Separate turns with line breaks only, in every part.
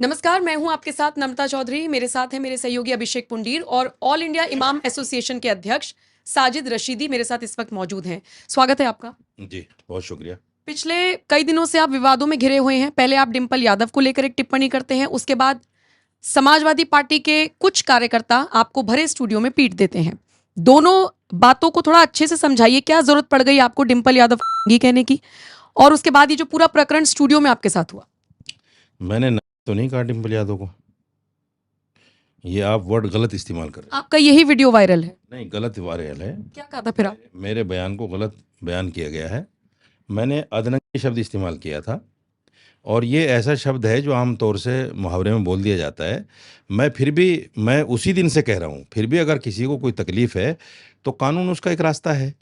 नमस्कार, मैं हूं आपके साथ नम्रता चौधरी। मेरे साथ हैं मेरे सहयोगी अभिषेक पुंडीर और ऑल इंडिया इमाम एसोसिएशन के अध्यक्ष साजिद रशीदी मेरे साथ इस वक्त मौजूद हैं। स्वागत है आपका।
जी, बहुत शुक्रिया।
पिछले कई दिनों से आप विवादों में घिरे हुए हैं। पहले आप डिंपल यादव को लेकर एक टिप्पणी करते हैं, उसके बाद समाजवादी पार्टी के कुछ कार्यकर्ता आपको भरे स्टूडियो में पीट देते हैं। दोनों बातों को थोड़ा अच्छे से समझाइए, क्या जरूरत पड़ गई आपको डिंपल यादव कहने की, और उसके बाद ये जो पूरा प्रकरण स्टूडियो में आपके साथ हुआ।
मैंने नाम तो नहीं कहा डिम्पल यादव को। ये आप वर्ड गलत इस्तेमाल कर रहे हैं।
आपका यही वीडियो वायरल है।
नहीं, गलत वायरल है।
क्या कहा था फिर आप?
मेरे बयान को गलत बयान किया गया है। मैंने अदनंगी शब्द इस्तेमाल किया था और ये ऐसा शब्द है जो आम तौर से मुहावरे में बोल दिया जाता है। मैं उसी दिन से कह रहा हूँ, फिर भी अगर किसी को कोई तकलीफ़ है तो कानून उसका एक रास्ता है।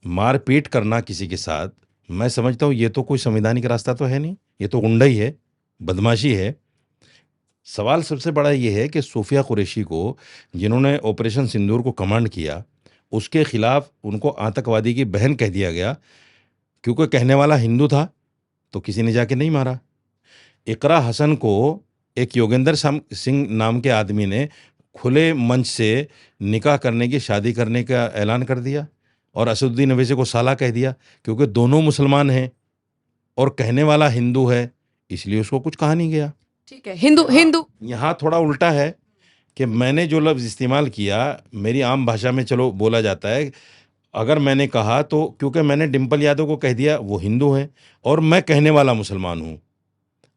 मारपीट करना किसी के साथ, मैं समझता हूँ ये तो कोई संवैधानिक रास्ता तो है नहीं, ये तो गुंडई है, बदमाशी है। सवाल सबसे बड़ा ये है कि सूफिया कुरैशी को, जिन्होंने ऑपरेशन सिंदूर को कमांड किया, उसके खिलाफ उनको आतंकवादी की बहन कह दिया गया क्योंकि कहने वाला हिंदू था, तो किसी ने जाके नहीं मारा। इकरा हसन को एक योगेंद्र सिंह नाम के आदमी ने खुले मंच से निकाह करने की, शादी करने का ऐलान कर दिया और असदुद्दीन अवैसी को साला कह दिया क्योंकि दोनों मुसलमान हैं और कहने वाला हिंदू है, इसलिए उसको कुछ कहा नहीं गया।
ठीक है, हिंदू हिंदू
यहाँ थोड़ा उल्टा है कि मैंने जो लफ्ज़ इस्तेमाल किया, मेरी आम भाषा में चलो बोला जाता है, अगर मैंने कहा तो क्योंकि मैंने डिम्पल यादव को कह दिया वो हिंदू है और मैं कहने वाला मुसलमान हूँ।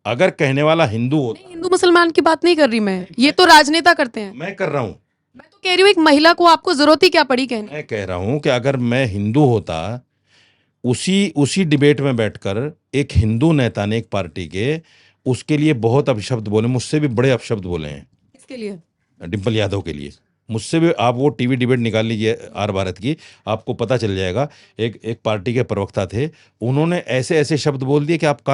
अगर कहने वाला हिंदू
नहीं,
होता,
हिंदू मुसलमान की बात नहीं कर रही मैं, ये तो राजनेता करते हैं।
मैं कर रहा हूँ,
मैं तो कह रही हूँ एक महिला को आपको जरूरत ही क्या पड़ी कहने।
मैं कह रहा हूँ कि अगर मैं हिंदू होता, उसी उसी डिबेट में बैठकर एक हिंदू नेता ने, एक पार्टी के, उसके लिए बहुत अपशब्द बोले, मुझसे भी बड़े अपशब्द बोले हैं
इसके लिए
डिम्पल यादव के लिए। मुझसे भी आप वो टीवी डिबेट निकाल लीजिए आर भारत की, आपको पता चल जाएगा। एक पार्टी के प्रवक्ता थे, उन्होंने ऐसे ऐसे शब्द बोल दिए कि आप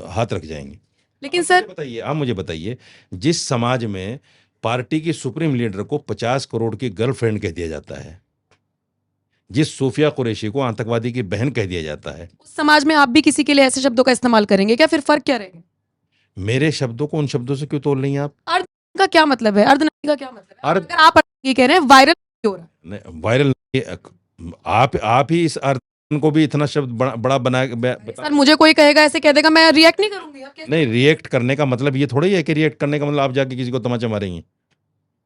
हाथ रख जाएंगे।
लेकिन सर
बताइए, आप मुझे बताइए, जिस समाज में पार्टी की सुप्रीम लीडर को 50 करोड़ की गर्लफ्रेंड कह दिया जाता है, जिस सूफिया कुरैशी को आतंकवादी की बहन कह दिया जाता है,
उस समाज में आप भी किसी के लिए ऐसे शब्दों का इस्तेमाल करेंगे क्या? फिर फर्क क्या रहेगा?
मेरे शब्दों को उन शब्दों से क्यों तोल रही हैं आप?
अर्ध का क्या मतलब है? अर्धनग्न का क्या मतलब है?
अर्ध
अगर आप ये कह रहे हैं वायरल क्यों हो रहा है?
वायरल, आप ही इस अर्थ को भी इतना शब्द बड़ा बना
सर मुझे कोई कहेगा ऐसे कह देगा, मैं रिएक्ट नहीं करूंगी। आप कैसे?
नहीं, रिएक्ट करने का मतलब ये थोड़ा ही है कि रिएक्ट करने का मतलब आप जाके किसी को तमाचा मारेंगे।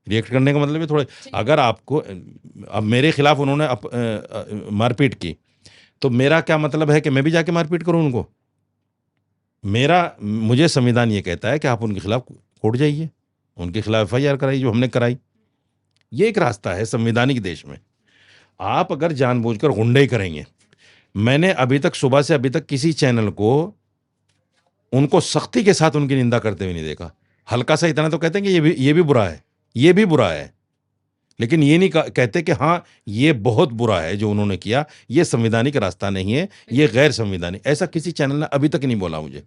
रिएक्ट करने का मतलब ये थोड़ा, अगर आपको अब मेरे खिलाफ उन्होंने मारपीट की, तो मेरा क्या मतलब है कि मैं भी जाके मारपीट करूं उनको? मुझे संविधान ये कहता है कि आप उनके खिलाफ कोर्ट जाइए, उनके खिलाफ एफआईआर कराइए, जो हमने कराई। ये एक रास्ता है संवैधानिक देश में। आप अगर जानबूझकर गुंडई करेंगे, मैंने अभी तक सुबह से अभी तक किसी चैनल को उनको सख्ती के साथ उनकी निंदा करते हुए नहीं देखा। हल्का सा इतना तो कहते हैं कि ये भी बुरा है, ये भी बुरा है, लेकिन ये नहीं कहते कि हाँ ये बहुत बुरा है जो उन्होंने किया, ये संवैधानिक रास्ता नहीं है, ये गैर संवैधानिक। ऐसा किसी चैनल ने अभी तक नहीं बोला मुझे,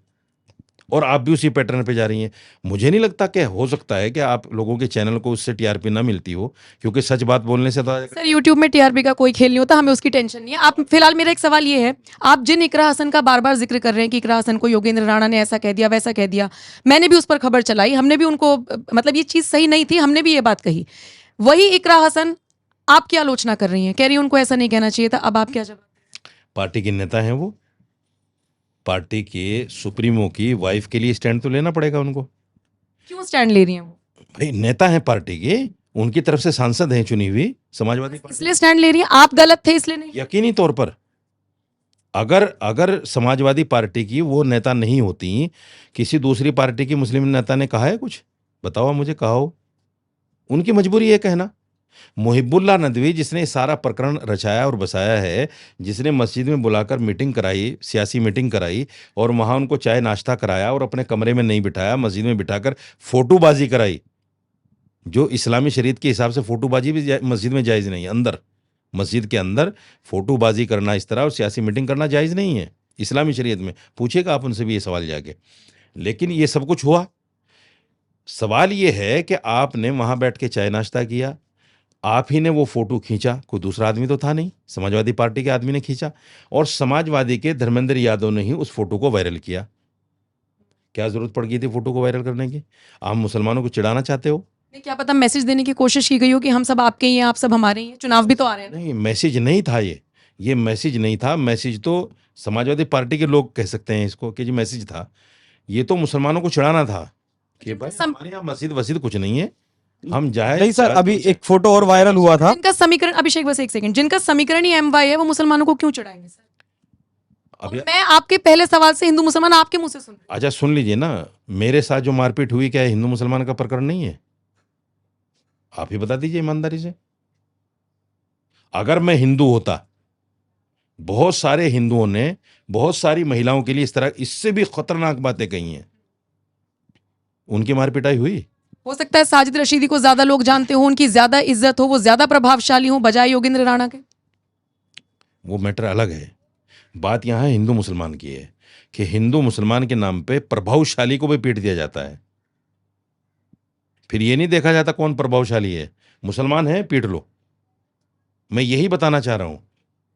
और आप भी उसी पैटर्न पे जा रही हैं। मुझे नहीं लगता कि हो सकता है कि आप लोगों के चैनल को उससे टीआरपी ना मिलती हो, क्योंकि सच बात बोलने से तो
सर यूट्यूब में टीआरपी का कोई खेल नहीं होता, हमें उसकी टेंशन नहीं है। आप फिलहाल, मेरा एक सवाल ये है, आप जिन इकरा हसन का बार बार जिक्र कर रहे हैं कि इकरा हसन को योगेंद्र राणा ने ऐसा कह दिया, वैसा कह दिया, मैंने भी उस पर खबर चलाई, हमने भी उनको, मतलब ये चीज़ सही नहीं थी, हमने भी ये बात कही। वही इकरा हसन आपकी आलोचना कर रही हैं, कह रही हैं उनको ऐसा नहीं कहना चाहिए था। अब आप क्या जवाब?
पार्टी के नेता हैं वो, पार्टी के सुप्रीमो की वाइफ के लिए स्टैंड तो लेना पड़ेगा उनको।
क्यों स्टैंड ले रही हैं वो?
भाई नेता हैं पार्टी के, उनकी तरफ से सांसद हैं चुनी हुई समाजवादी पार्टी।
इसलिए स्टैंड ले रही हैं? आप गलत थे इसलिए नहीं?
यकीनी तौर पर अगर समाजवादी पार्टी की वो नेता नहीं होती, किसी दूसरी पार्टी की मुस्लिम नेता ने कहा है कुछ? बताओ मुझे, कहा हो? उनकी मजबूरी है कहना। मुहिबुल्लाह नदवी, जिसने सारा प्रकरण रचाया और बसाया है, जिसने मस्जिद में बुलाकर मीटिंग कराई, सियासी मीटिंग कराई, और वहाँ उनको चाय नाश्ता कराया और अपने कमरे में नहीं बिठाया, मस्जिद में बिठाकर फोटोबाजी कराई, जो इस्लामी शरीयत के हिसाब से फोटोबाजी भी मस्जिद में जायज़ नहीं है। अंदर मस्जिद के अंदर फोटोबाजी करना, इस तरह और सियासी मीटिंग करना जायज़ नहीं है इस्लामी शरीयत में। पूछेगा आप उनसे भी ये सवाल जाके। लेकिन ये सब कुछ हुआ। सवाल ये है कि आपने वहाँ बैठ के चाय नाश्ता किया, आप ही ने वो फ़ोटो खींचा, कोई दूसरा आदमी तो था नहीं, समाजवादी पार्टी के आदमी ने खींचा, और समाजवादी के धर्मेंद्र यादव ने ही उस फ़ोटो को वायरल किया। क्या जरूरत पड़ गई थी फोटो को वायरल करने की? आप मुसलमानों को चिढ़ाना चाहते हो?
नहीं, क्या पता मैसेज देने की कोशिश की गई हो कि हम सब आपके ही हैं, आप सब हमारे ही हैं। चुनाव भी तो आ रहे हैं ना।
नहीं, मैसेज नहीं था ये मैसेज नहीं था। मैसेज तो समाजवादी पार्टी के लोग कह सकते हैं इसको कि जी मैसेज था। ये तो मुसलमानों को चिढ़ाना था कि भाई हमारे यहाँ मस्जिद वस्जिद कुछ नहीं है, हम जाए।
नहीं सर, अभी एक फोटो और वायरल हुआ था।
जिनका समीकरण, अभिषेक बस एक सेकंड, जिनका समीकरण ही MY है वो मुसलमानों को क्यों चिढ़ाएंगे सर?
अभी
और मैं आपके पहले सवाल से हिंदू मुसलमान आपके मुंह से सुन रही हूं।
अच्छा सुन लीजिए ना, मेरे साथ जो मारपीट हुई क्या हिंदू मुसलमान का प्रकरण नहीं है? आप ही बता दीजिए ईमानदारी से। अगर मैं हिंदू होता, बहुत सारे हिंदुओं ने बहुत सारी महिलाओं के लिए इस तरह इससे भी खतरनाक बातें कही हैं, उनकी मारपिटाई हुई।
हो सकता है साजिद रशीदी को ज्यादा लोग जानते हो, उनकी ज्यादा इज्जत हो, वो ज्यादा प्रभावशाली हो बजाय योगेंद्र राणा के।
वो मैटर अलग है। बात यहाँ हिंदू मुसलमान की है कि हिंदू मुसलमान के नाम पे प्रभावशाली को भी पीट दिया जाता है। फिर ये नहीं देखा जाता कौन प्रभावशाली है। मुसलमान है, पीट लो। मैं यही बताना चाह रहा हूं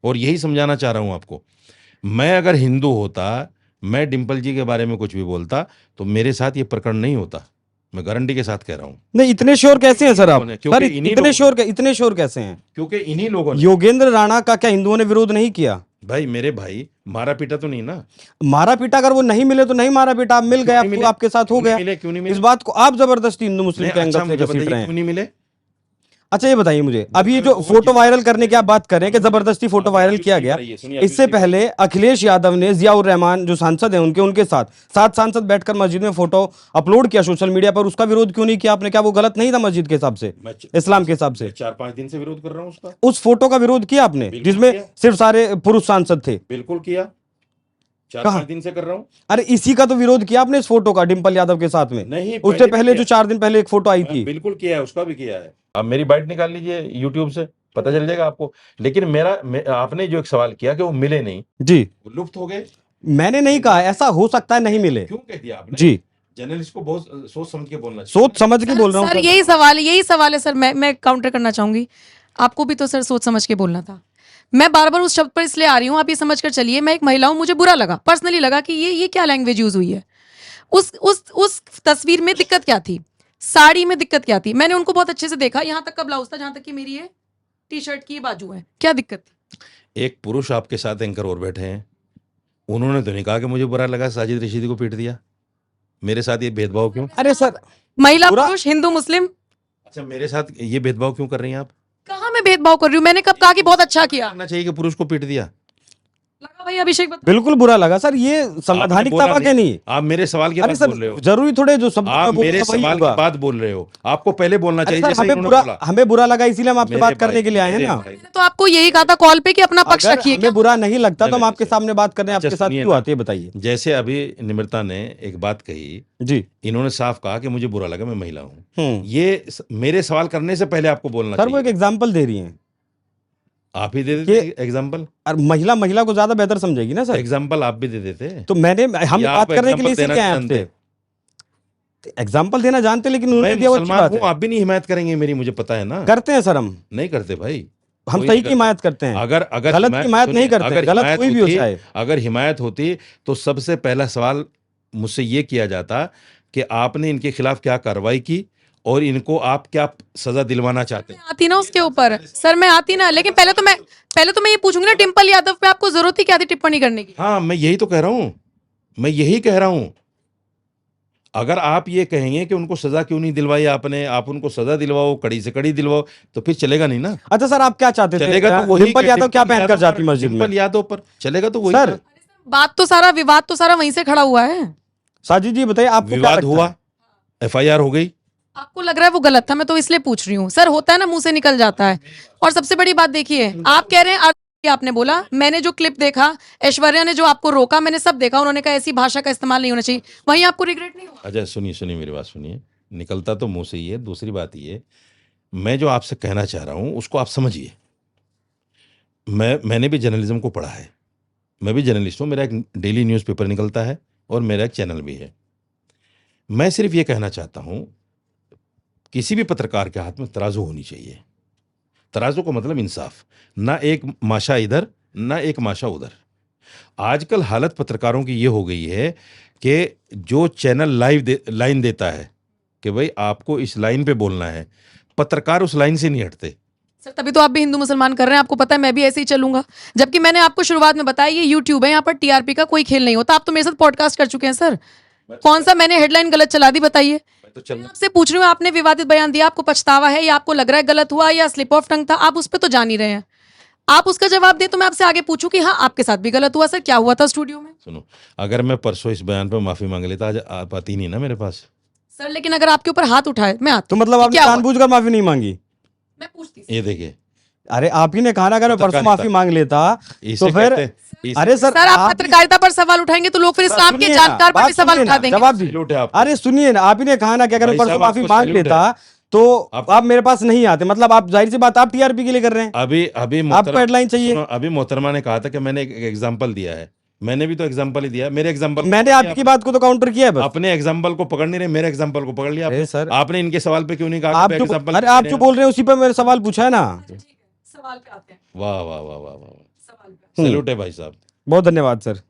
और यही समझाना चाह रहा हूं आपको। मैं अगर हिंदू होता, मैं डिंपल जी के बारे में कुछ भी बोलता तो मेरे साथ ये प्रकरण नहीं होता। मैं गारंटी के साथ कह रहा हूं।
नहीं, इतने श्योर कैसे हैं सर आप?
क्योंकि
सर
इन्हीं
इतने श्योर कैसे हैं?
क्योंकि इन्हीं लोगों ने।
योगेंद्र राणा का क्या हिंदुओं ने विरोध नहीं किया?
भाई मेरे भाई, मारा पीटा तो नहीं ना।
मारा पीटा, अगर वो नहीं मिले तो नहीं मारा पीटा, आप मिल गए, आपको आपके साथ हो गया।
मिले क्यों नहीं
इस
मिले?
बात को आप जबरदस्ती हिंदू मुस्लिम के एंगल से
मुझे
घसीट
बताइए
रहे
क्यों
हैं।
नहीं मिले?
अच्छा ये बताइए मुझे, अभी ये जो फोटो वायरल करने की आप बात कर रहे हैं कि जबरदस्ती फोटो वायरल किया गया, इससे पहले अखिलेश यादव ने जियाउर रहमान जो सांसद हैं उनके साथ 7 सांसद बैठकर मस्जिद में फोटो अपलोड किया सोशल मीडिया पर। उसका विरोध क्यों नहीं किया आपने? क्या वो गलत नहीं था मस्जिद के हिसाब से, इस्लाम के हिसाब से?
4-5 दिन से विरोध कर रहा हूं उसका।
उस फोटो का विरोध किया आपने जिसमें सिर्फ सारे पुरुष सांसद थे?
बिल्कुल किया, 4-5 दिन से कर रहा हूं।
अरे इसी का तो विरोध किया आपने, इस फोटो का, डिंपल यादव के साथ में।
नहीं,
उससे पहले जो 4 दिन पहले एक फोटो आई थी।
बिल्कुल किया है, उसका भी किया है। आप मेरी बाइट निकाल लीजिए यूट्यूब से, पता चल जाएगा आपको। लेकिन आपने जो एक सवाल किया कि वो मिले नहीं,
जी,
वो लुप्त हो गए।
मैंने नहीं कहा ऐसा हो सकता है नहीं मिले।
क्यों कह दिया आपने?
जी,
जर्नलिस्ट को बहुत सोच समझ के बोलना चाहिए।
सोच समझ के बोल रहा हूँ
सर
सर।
यही सवाल है सर। मैं काउंटर करना चाहूंगी। आपको भी तो सर सोच समझ के बोलना था। मैं बार बार उस शब्द पर इसलिए आ रही हूँ, आप ये समझ कर चलिए, मैं एक महिला हूँ, मुझे बुरा लगा, पर्सनली लगा कि ये क्या लैंग्वेज यूज हुई है। उस तस्वीर में दिक्कत क्या थी, साड़ी में दिक्कत क्या थी? मैंने उनको बहुत अच्छे से देखा, यहाँ तक का ब्लाउज था जहां तक कि मेरी ये टी-शर्ट की बाजू है, क्या दिक्कत थी?
एक पुरुष आपके साथ एंकर और बैठे हैं, उन्होंने तो नहीं कहा कि मुझे बुरा लगा साजिद रशीदी को पीट दिया। मेरे साथ ये भेदभाव क्यों?
अरे सर,
महिला
बुरा-
पुरुष हिंदू मुस्लिम,
अच्छा, मेरे साथ ये भेदभाव क्यों कर रही हैं आप?
कहाँ मैं भेदभाव कर रही हूँ? मैंने कब कहा कि बहुत अच्छा किया?
करना चाहिए कि पुरुष को पीट दिया।
लगा भाई अभिषेक बता।
बिल्कुल बुरा लगा सर, ये संवैधानिक
बोला
तबा के नहीं।
आप मेरे सवाल के
अरे
बाद
सर
बोल रहे हो।
जरूरी थोड़े जो सब
आप मेरे सवाल के बाद बोल रहे हो, आपको पहले बोलना
अरे
चाहिए
सर,
जैसे
हमें
इन्होंने बोला।
हमें बुरा लगा इसीलिए हम आपसे
मेरे
बात करने
भाई,
के लिए आए हैं
मेरे
ना।
भाई।
मैंने तो आपको यही कहा था कॉल पे कि अपना पक्ष
अगर
रखिए।
हमें बुरा नहीं लगता तो हम
नहीं,
आपके सामने बात करने
अच्छा,
आपके साथ
सुनिए
क्यों
ना।
आते हैं बताइए।
जैसे अभी निमृता ने एक बात कही,
जी,
इन्होंने साफ कहा कि मुझे बुरा लगा, मैं महिला हूँ।
हम्म,
ये मेरे सवाल करने से पहले आपको बोलना
सर वो एक
चाहिए।
एग्जाम्पल दे रही हैं।
आप ही दे देते एग्जाम्पल।
और महिला को ज्यादा बेहतर समझेगी ना सर।
एग्जाम्पल आप भी दे देते।
तो हम
या
बात
आप
करने के लिए
example
इसीलिए
देना
आए
जानते।
आपसे। एग्जाम्पल देना जानते, लेकिन उन्होंने
मैं
दिया वो अच्छी
मुसलमान
बात
हूँ,
है।
आप भी नहीं हिमायत करेंगे मेरी, मुझे पता है ना।
करते हैं सर, हम
नहीं करते भाई,
हम
कोई
सही
नहीं
की
करता।
हिमायत करते हैं।
अगर
गलत की हिमायत नहीं करते,
अगर
गलत
हिमायत
कोई भी हो
होती-
चाहे।
अगर हिमायत होती तो सबसे पहला सवाल मुझसे ये किया जाता कि आपने इनके खिलाफ क्या कार्रवाई की और इनको आप क्या सजा दिलवाना चाहते हैं।
आती ना उसके ऊपर सर, मैं आती ना, लेकिन पहले तो मैं ये पूछूंगी ना, डिंपल यादव पे आपको जरूरत ही क्या थी टिप्पणी करने की?
हाँ, मैं यही तो कह रहा हूँ, मैं यही कह रहा हूँ। अगर आप ये कहेंगे कि उनको सजा क्यों नहीं दिलवाई आपने, आप उनको सजा दिलवाओ, कड़ी से कड़ी दिलवाओ, तो फिर चलेगा नहीं ना।
अच्छा सर, आप क्या चाहते थे?
चलेगा तो वही
डिंपल यादव क्या पहनकर जाती
पर-
मस्जिद में?
डिंपल यादव पर चलेगा तो वही
सर,
था।
विवाद तो सारा वहीं से खड़ा हुआ है।
साजिद जी बताइए, आपको क्या
विवाद
लगता
हुआ,
है?
FIR हो गई।
आपको लग रहा है वो गलत था, मैं तो इसलिए पूछ रही हूँ सर। होता है ना, मुंह से निकल जाता है। और सबसे बड़ी बात देखिए, आप कह रहे हैं आपने बोला, मैंने जो क्लिप देखा, ऐश्वर्या ने जो आपको रोका, मैंने सब देखा, उन्होंने कहा ऐसी भाषा का इस्तेमाल नहीं होना चाहिए, वहीं आपको रिग्रेट नहीं हुआ?
अच्छा सुनिए मेरी बात सुनिए, निकलता तो मुंह से ही है। दूसरी बात ये, मैं जो आपसे कहना चाह रहा हूँ उसको आप समझिए। मैंने भी जर्नलिज्म को पढ़ा है, मैं भी जर्नलिस्ट हूँ, मेरा एक डेली न्यूज़पेपर निकलता है और मेरा एक चैनल भी है। मैं सिर्फ ये कहना चाहता हूँ, किसी भी पत्रकार के हाथ में तराजू होनी चाहिए। तराजू का मतलब इंसाफ, ना एक माशा इधर ना एक माशा उधर। आजकल हालत पत्रकारों की ये हो गई है कि जो चैनल लाइन देता है कि भाई आपको इस लाइन पे बोलना है, पत्रकार उस लाइन से नहीं हटते।
सर तभी तो आप भी हिंदू मुसलमान कर रहे हैं, आपको पता है मैं भी ऐसे ही चलूंगा। जबकि मैंने आपको शुरुआत में बताया ये यूट्यूब है, यहाँ पर टीआरपी का कोई खेल नहीं होता। आप तो मेरे साथ पॉडकास्ट कर चुके हैं सर, कौन सा मैंने हेडलाइन गलत चला दी बताइए।
तो चल
मैं आपसे पूछ रही हूँ, आपने विवादित बयान दिया, आपको पछतावा है या आपको लग रहा है गलत हुआ या स्लिप ऑफ टंग था, आप उस पर तो जान ही रहे हैं। आप उसका जवाब दें तो मैं आपसे आगे पूछूं कि हाँ आपके साथ भी गलत हुआ। सर क्या हुआ था स्टूडियो में?
सुनो, अगर मैं परसों इस बयान पर माफी मांग लेता आज आप आती नहीं ना मेरे पास।
सर लेकिन अगर आपके ऊपर हाथ उठाए मैं आती।
तो मतलब आपने
क्या हुआ?
जानबूझकर माफी नहीं मांगी?
मैं पूछती थी।
ये देखिए,
अरे आप ही ने कहा ना अगर मैं परसों
पत्रकारिता।
माफी मांग लेता
इसे
तो फिर
कहते- इसे-
अरे सर
सर आप पत्रकारिता पर सवाल उठाएंगे तो लोग फिर इस्लाम के
सुनिए ना,
जानकार पर
बात
भी सवाल
सुनिए
उठा
ना,
देंगे।
जवाब दीजिए।
सैल्यूट है आपको।
अरे सुनिए ना, आप ही ने कहा ना कि अगर मैं
भाई
परसों
साहब,
माफी
आपको
मांग
सैल्यूट
लेता तो
आप-
आप मेरे पास नहीं आते। मतलब आप जाहिर सी बात आप टीआरपी के लिए कर रहे हैं।
अभी
आपको हेडलाइन चाहिए।
सुनो, अभी मोहतरमा ने कहा था कि मैंने एक एग्जांपल दिया है, मैंने भी तो एग्जांपल ही दिया। मेरे एग्जांपल
मैंने आपकी बात को तो काउंटर किया है बस।
अपने एग्जांपल को पकड़ नहीं रहे, मेरे एग्जांपल को पकड़ लिया
अरे
आपने।
सर,
आपने इनके सवाल पे क्यों नहीं कहा
आप
कि
जो
एग्जांपल
अरे आप जो बोल रहे हैं उसी पर मेरा सवाल पूछा है ना।
सवाल पे आते हैं।
वाह वाह वाह वाह वाह,
सवाल पे
सैल्यूट है भाई साहब।
बहुत धन्यवाद सर।